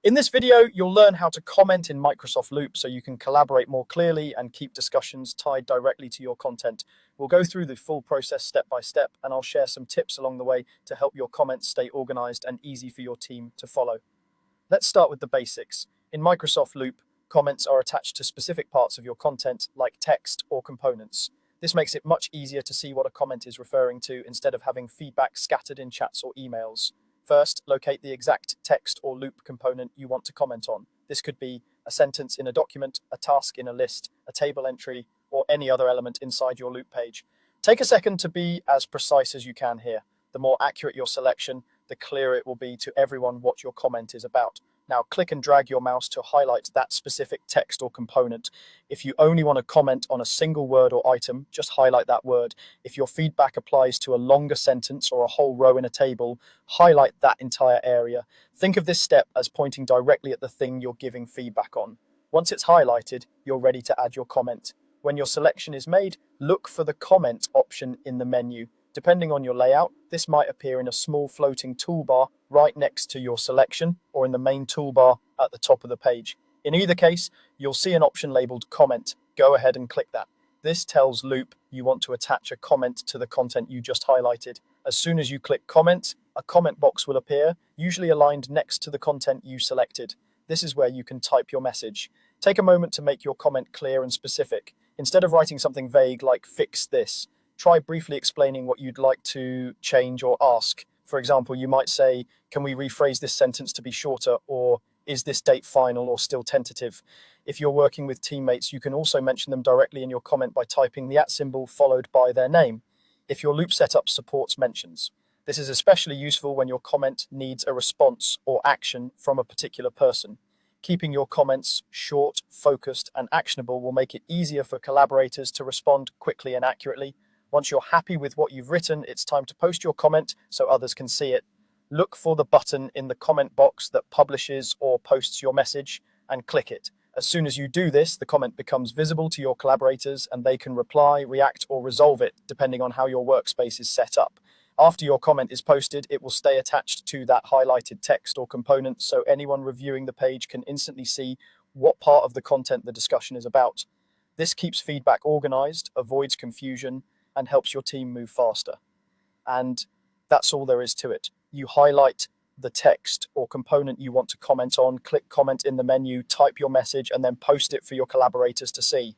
In this video, you'll learn how to comment in Microsoft Loop so you can collaborate more clearly and keep discussions tied directly to your content. We'll go through the full process step by step, and I'll share some tips along the way to help your comments stay organized and easy for your team to follow. Let's start with the basics. In Microsoft Loop, comments are attached to specific parts of your content, like text or components. This makes it much easier to see what a comment is referring to instead of having feedback scattered in chats or emails. First, locate the exact text or loop component you want to comment on. This could be a sentence in a document, a task in a list, a table entry, or any other element inside your loop page. Take a second to be as precise as you can here. The more accurate your selection, the clearer it will be to everyone what your comment is about. Now click and drag your mouse to highlight that specific text or component. If you only want to comment on a single word or item, just highlight that word. If your feedback applies to a longer sentence or a whole row in a table, highlight that entire area. Think of this step as pointing directly at the thing you're giving feedback on. Once it's highlighted, you're ready to add your comment. When your selection is made, look for the comment option in the menu. Depending on your layout, this might appear in a small floating toolbar right next to your selection or in the main toolbar at the top of the page. In either case, you'll see an option labeled comment. Go ahead and click that. This tells Loop you want to attach a comment to the content you just highlighted. As soon as you click comment, a comment box will appear, usually aligned next to the content you selected. This is where you can type your message. Take a moment to make your comment clear and specific. Instead of writing something vague like fix this, try briefly explaining what you'd like to change or ask. For example, you might say, can we rephrase this sentence to be shorter, or is this date final or still tentative? If you're working with teammates, you can also mention them directly in your comment by typing the @ symbol followed by their name, if your loop setup supports mentions. This is especially useful when your comment needs a response or action from a particular person. Keeping your comments short, focused, and actionable will make it easier for collaborators to respond quickly and accurately. Once you're happy with what you've written, it's time to post your comment so others can see it. Look for the button in the comment box that publishes or posts your message and click it. As soon as you do this, the comment becomes visible to your collaborators and they can reply, react, or resolve it depending on how your workspace is set up. After your comment is posted, it will stay attached to that highlighted text or component so anyone reviewing the page can instantly see what part of the content the discussion is about. This keeps feedback organized, avoids confusion, and helps your team move faster. And that's all there is to it. You highlight the text or component you want to comment on, click comment in the menu, type your message, and then post it for your collaborators to see.